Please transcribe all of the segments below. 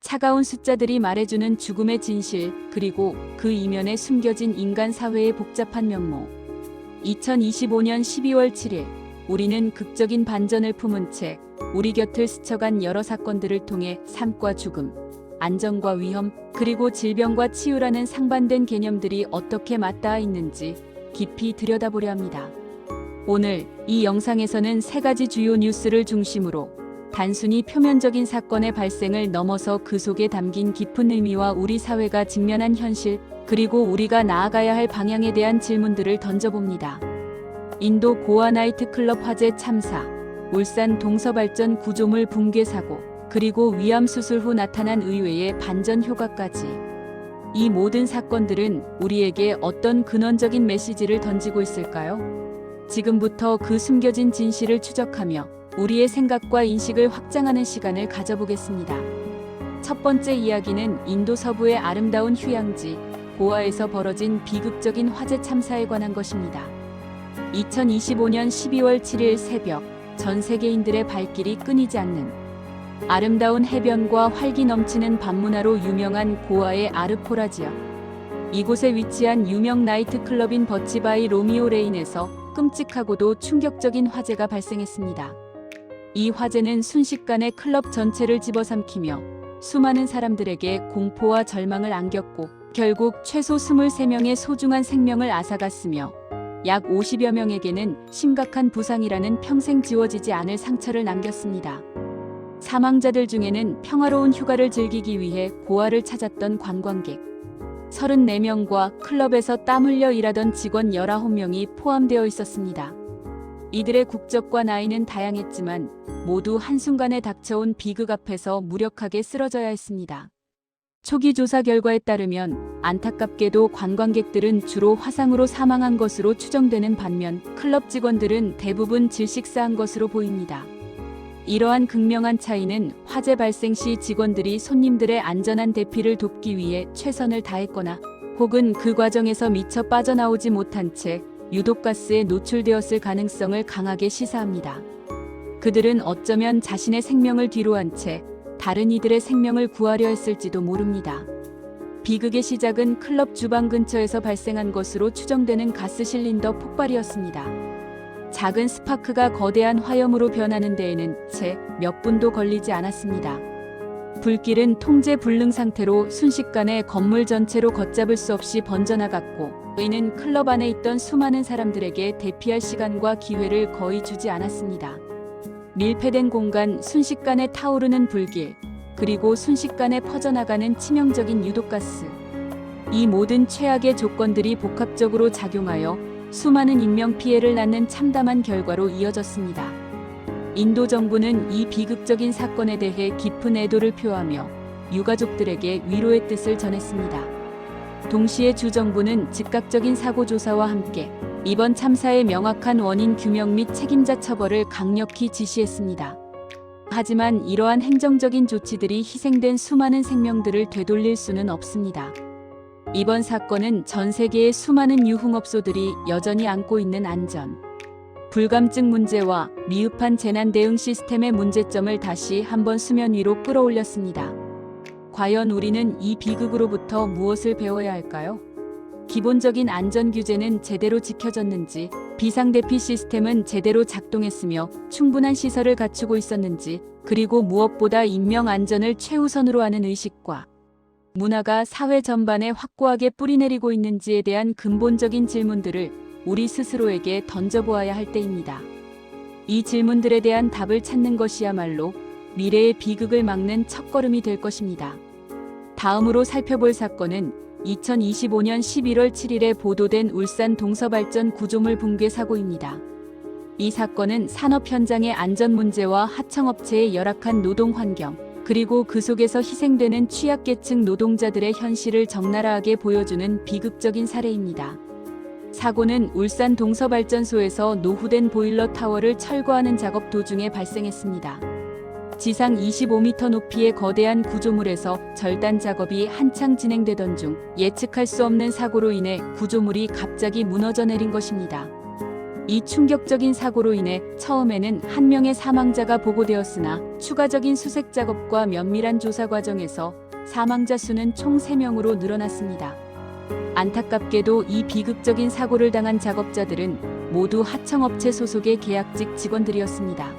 차가운 숫자들이 말해주는 죽음의 진실, 그리고 그 이면에 숨겨진 인간 사회의 복잡한 면모. 2025년 12월 7일, 우리는 극적인 반전을 품은 채 우리 곁을 스쳐간 여러 사건들을 통해 삶과 죽음, 안전과 위험, 그리고 질병과 치유라는 상반된 개념들이 어떻게 맞닿아 있는지 깊이 들여다보려 합니다. 오늘 이 영상에서는 세 가지 주요 뉴스를 중심으로 단순히 표면적인 사건의 발생을 넘어서 그 속에 담긴 깊은 의미와 우리 사회가 직면한 현실, 그리고 우리가 나아가야 할 방향에 대한 질문들을 던져봅니다. 인도 고아 나이트클럽 화재 참사, 울산 동서발전 구조물 붕괴 사고, 그리고 위암 수술 후 나타난 의외의 반전 효과까지. 이 모든 사건들은 우리에게 어떤 근원적인 메시지를 던지고 있을까요? 지금부터 그 숨겨진 진실을 추적하며 우리의 생각과 인식을 확장하는 시간을 가져보겠습니다. 첫 번째 이야기는 인도 서부의 아름다운 휴양지, 고아에서 벌어진 비극적인 화재 참사에 관한 것입니다. 2025년 12월 7일 새벽, 전 세계인들의 발길이 끊이지 않는 아름다운 해변과 활기 넘치는 밤문화로 유명한 고아의 아르포라 지역. 이곳에 위치한 유명 나이트클럽인 버치바이 로미오 레인에서 끔찍하고도 충격적인 화재가 발생했습니다. 이 화재는 순식간에 클럽 전체를 집어삼키며 수많은 사람들에게 공포와 절망을 안겼고 결국 최소 23명의 소중한 생명을 앗아갔으며 약 50여 명에게는 심각한 부상이라는 평생 지워지지 않을 상처를 남겼습니다. 사망자들 중에는 평화로운 휴가를 즐기기 위해 고아를 찾았던 관광객 34명과 클럽에서 땀 흘려 일하던 직원 19명이 포함되어 있었습니다. 이들의 국적과 나이는 다양했지만 모두 한순간에 닥쳐온 비극 앞에서 무력하게 쓰러져야 했습니다. 초기 조사 결과에 따르면 안타깝게도 관광객들은 주로 화상으로 사망한 것으로 추정되는 반면 클럽 직원들은 대부분 질식사한 것으로 보입니다. 이러한 극명한 차이는 화재 발생 시 직원들이 손님들의 안전한 대피를 돕기 위해 최선을 다했거나 혹은 그 과정에서 미처 빠져나오지 못한 채 유독가스에 노출되었을 가능성을 강하게 시사합니다. 그들은 어쩌면 자신의 생명을 뒤로한 채 다른 이들의 생명을 구하려 했을지도 모릅니다. 비극의 시작은 클럽 주방 근처에서 발생한 것으로 추정되는 가스 실린더 폭발이었습니다. 작은 스파크가 거대한 화염으로 변하는 데에는 채 몇 분도 걸리지 않았습니다. 불길은 통제 불능 상태로 순식간에 건물 전체로 걷잡을 수 없이 번져나갔고 이는 클럽 안에 있던 수많은 사람들에게 대피할 시간과 기회를 거의 주지 않았습니다. 밀폐된 공간, 순식간에 타오르는 불길, 그리고 순식간에 퍼져나가는 치명적인 유독가스. 이 모든 최악의 조건들이 복합적으로 작용하여 수많은 인명피해를 낳는 참담한 결과로 이어졌습니다. 인도 정부는 이 비극적인 사건에 대해 깊은 애도를 표하며 유가족들에게 위로의 뜻을 전했습니다. 동시에 주 정부는 즉각적인 사고 조사와 함께 이번 참사의 명확한 원인 규명 및 책임자 처벌을 강력히 지시했습니다. 하지만 이러한 행정적인 조치들이 희생된 수많은 생명들을 되돌릴 수는 없습니다. 이번 사건은 전 세계의 수많은 유흥업소들이 여전히 안고 있는 안전, 불감증 문제와 미흡한 재난 대응 시스템의 문제점을 다시 한번 수면 위로 끌어올렸습니다. 과연 우리는 이 비극으로부터 무엇을 배워야 할까요? 기본적인 안전 규제는 제대로 지켜졌는지, 비상대피 시스템은 제대로 작동했으며 충분한 시설을 갖추고 있었는지, 그리고 무엇보다 인명 안전을 최우선으로 하는 의식과 문화가 사회 전반에 확고하게 뿌리내리고 있는지에 대한 근본적인 질문들을 우리 스스로에게 던져보아야 할 때입니다. 이 질문들에 대한 답을 찾는 것이야말로 미래의 비극을 막는 첫걸음이 될 것입니다. 다음으로 살펴볼 사건은 2025년 11월 7일에 보도된 울산 동서발전 구조물 붕괴 사고입니다. 이 사건은 산업 현장의 안전 문제와 하청업체의 열악한 노동 환경, 그리고 그 속에서 희생되는 취약계층 노동자들의 현실을 적나라하게 보여주는 비극적인 사례입니다. 사고는 울산 동서발전소에서 노후된 보일러 타워를 철거하는 작업 도중에 발생했습니다. 지상 25m 높이의 거대한 구조물에서 절단 작업이 한창 진행되던 중 예측할 수 없는 사고로 인해 구조물이 갑자기 무너져 내린 것입니다. 이 충격적인 사고로 인해 처음에는 한 명의 사망자가 보고되었으나 추가적인 수색 작업과 면밀한 조사 과정에서 사망자 수는 총 3명으로 늘어났습니다. 안타깝게도 이 비극적인 사고를 당한 작업자들은 모두 하청업체 소속의 계약직 직원들이었습니다.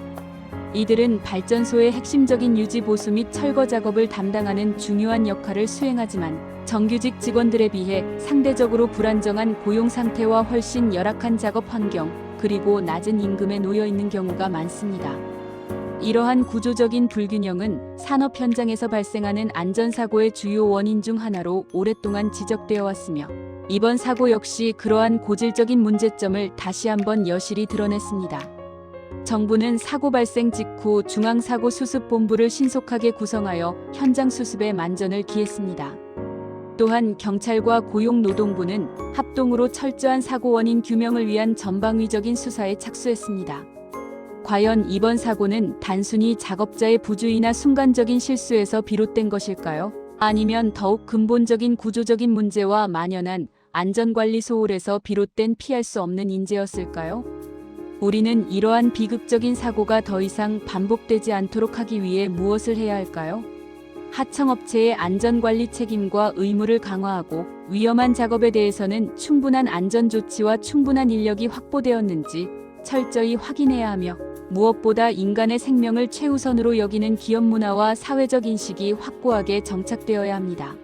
이들은 발전소의 핵심적인 유지 보수 및 철거 작업을 담당하는 중요한 역할을 수행하지만 정규직 직원들에 비해 상대적으로 불안정한 고용 상태와 훨씬 열악한 작업 환경, 그리고 낮은 임금에 놓여 있는 경우가 많습니다. 이러한 구조적인 불균형은 산업 현장에서 발생하는 안전사고의 주요 원인 중 하나로 오랫동안 지적되어 왔으며, 이번 사고 역시 그러한 고질적인 문제점을 다시 한번 여실히 드러냈습니다. 정부는 사고 발생 직후 중앙사고수습본부를 신속하게 구성하여 현장 수습에 만전을 기했습니다. 또한 경찰과 고용노동부는 합동으로 철저한 사고 원인 규명을 위한 전방위적인 수사에 착수했습니다. 과연 이번 사고는 단순히 작업자의 부주의나 순간적인 실수에서 비롯된 것일까요? 아니면 더욱 근본적인 구조적인 문제와 만연한 안전관리 소홀에서 비롯된 피할 수 없는 인재였을까요? 우리는 이러한 비극적인 사고가 더 이상 반복되지 않도록 하기 위해 무엇을 해야 할까요? 하청업체의 안전관리 책임과 의무를 강화하고, 위험한 작업에 대해서는 충분한 안전조치와 충분한 인력이 확보되었는지 철저히 확인해야 하며, 무엇보다 인간의 생명을 최우선으로 여기는 기업 문화와 사회적 인식이 확고하게 정착되어야 합니다.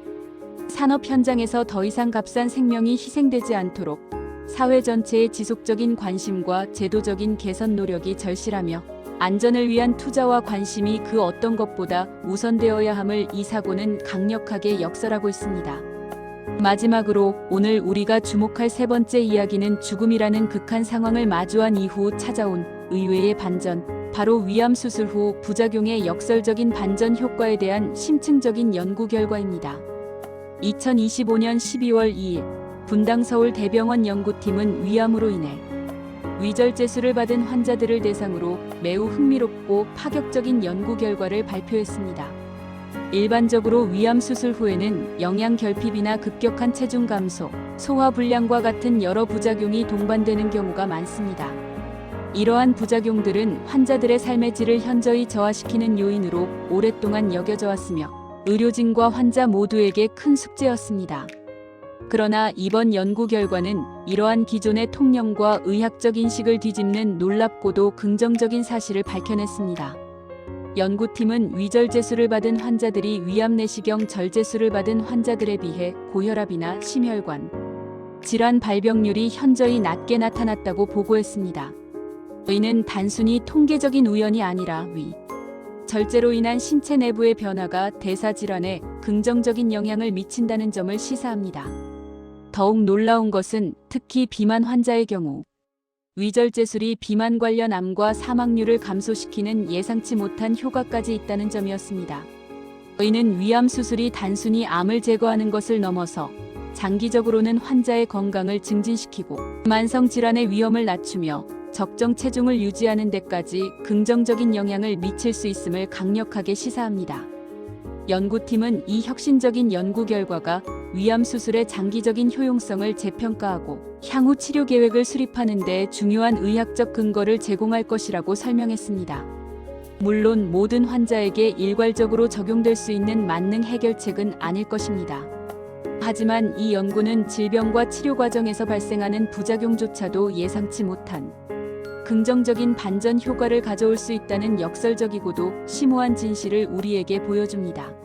산업 현장에서 더 이상 값싼 생명이 희생되지 않도록 사회 전체의 지속적인 관심과 제도적인 개선 노력이 절실하며, 안전을 위한 투자와 관심이 그 어떤 것보다 우선되어야 함을 이 사고는 강력하게 역설하고 있습니다. 마지막으로 오늘 우리가 주목할 세 번째 이야기는 죽음이라는 극한 상황을 마주한 이후 찾아온 의외의 반전, 바로 위암 수술 후 부작용의 역설적인 반전 효과에 대한 심층적인 연구 결과입니다. 2025년 12월 2일 분당 서울대병원 연구팀은 위암으로 인해 위절제술을 받은 환자들을 대상으로 매우 흥미롭고 파격적인 연구 결과를 발표했습니다. 일반적으로 위암 수술 후에는 영양 결핍이나 급격한 체중 감소, 소화불량과 같은 여러 부작용이 동반되는 경우가 많습니다. 이러한 부작용들은 환자들의 삶의 질을 현저히 저하시키는 요인으로 오랫동안 여겨져 왔으며, 의료진과 환자 모두에게 큰 숙제였습니다. 그러나 이번 연구 결과는 이러한 기존의 통념과 의학적 인식을 뒤집는 놀랍고도 긍정적인 사실을 밝혀냈습니다. 연구팀은 위절제술을 받은 환자들이 위암 내시경 절제술을 받은 환자들에 비해 고혈압이나 심혈관 질환 발병률이 현저히 낮게 나타났다고 보고했습니다. 이는 단순히 통계적인 우연이 아니라 절제로 인한 신체 내부의 변화가 대사 질환에 긍정적인 영향을 미친다는 점을 시사합니다. 더욱 놀라운 것은 특히 비만 환자의 경우 위절제술이 비만 관련 암과 사망률을 감소시키는 예상치 못한 효과까지 있다는 점이었습니다. 이는 위암 수술이 단순히 암을 제거하는 것을 넘어서 장기적으로는 환자의 건강을 증진시키고 만성 질환의 위험을 낮추며 적정 체중을 유지하는 데까지 긍정적인 영향을 미칠 수 있음을 강력하게 시사합니다. 연구팀은 이 혁신적인 연구 결과가 위암 수술의 장기적인 효용성을 재평가하고 향후 치료 계획을 수립하는 데 중요한 의학적 근거를 제공할 것이라고 설명했습니다. 물론 모든 환자에게 일괄적으로 적용될 수 있는 만능 해결책은 아닐 것입니다. 하지만 이 연구는 질병과 치료 과정에서 발생하는 부작용조차도 예상치 못한 긍정적인 반전 효과를 가져올 수 있다는 역설적이고도 심오한 진실을 우리에게 보여줍니다.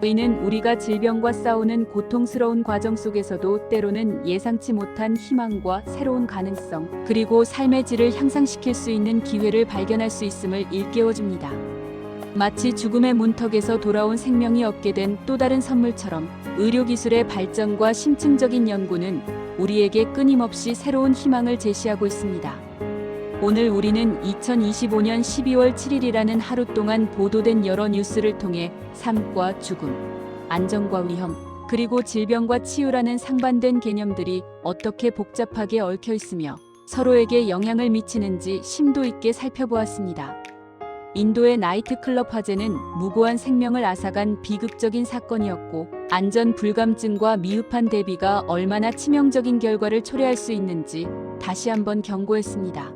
이는 우리가 질병과 싸우는 고통스러운 과정 속에서도 때로는 예상치 못한 희망과 새로운 가능성, 그리고 삶의 질을 향상시킬 수 있는 기회를 발견할 수 있음을 일깨워줍니다. 마치 죽음의 문턱에서 돌아온 생명이 얻게 된 또 다른 선물처럼 의료기술의 발전과 심층적인 연구는 우리에게 끊임없이 새로운 희망을 제시하고 있습니다. 오늘 우리는 2025년 12월 7일이라는 하루 동안 보도된 여러 뉴스를 통해 삶과 죽음, 안전과 위험, 그리고 질병과 치유라는 상반된 개념들이 어떻게 복잡하게 얽혀 있으며 서로에게 영향을 미치는지 심도 있게 살펴보았습니다. 인도의 나이트클럽 화재는 무고한 생명을 앗아간 비극적인 사건이었고, 안전 불감증과 미흡한 대비가 얼마나 치명적인 결과를 초래할 수 있는지 다시 한번 경고했습니다.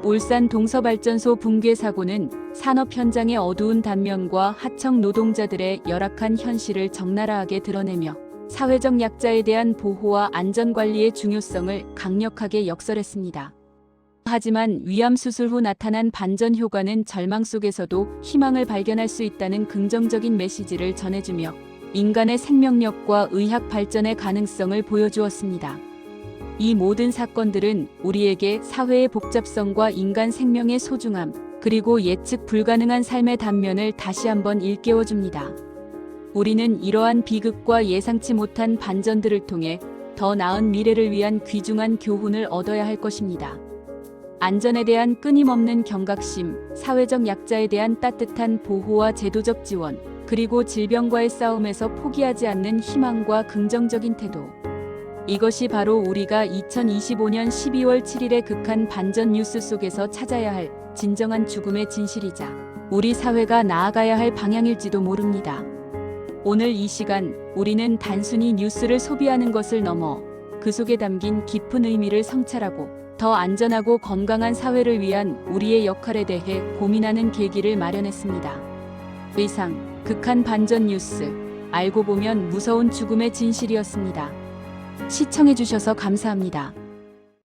울산 동서발전소 붕괴 사고는 산업 현장의 어두운 단면과 하청 노동자들의 열악한 현실을 적나라하게 드러내며 사회적 약자에 대한 보호와 안전관리의 중요성을 강력하게 역설했습니다. 하지만 위암 수술 후 나타난 반전 효과는 절망 속에서도 희망을 발견할 수 있다는 긍정적인 메시지를 전해주며 인간의 생명력과 의학 발전의 가능성을 보여주었습니다. 이 모든 사건들은 우리에게 사회의 복잡성과 인간 생명의 소중함, 그리고 예측 불가능한 삶의 단면을 다시 한번 일깨워줍니다. 우리는 이러한 비극과 예상치 못한 반전들을 통해 더 나은 미래를 위한 귀중한 교훈을 얻어야 할 것입니다. 안전에 대한 끊임없는 경각심, 사회적 약자에 대한 따뜻한 보호와 제도적 지원, 그리고 질병과의 싸움에서 포기하지 않는 희망과 긍정적인 태도. 이것이 바로 우리가 2025년 12월 7일의 극한 반전 뉴스 속에서 찾아야 할 진정한 죽음의 진실이자 우리 사회가 나아가야 할 방향일지도 모릅니다. 오늘 이 시간, 우리는 단순히 뉴스를 소비하는 것을 넘어 그 속에 담긴 깊은 의미를 성찰하고 더 안전하고 건강한 사회를 위한 우리의 역할에 대해 고민하는 계기를 마련했습니다. 이상, 극한 반전 뉴스, 알고 보면 무서운 죽음의 진실이었습니다. 시청해주셔서 감사합니다.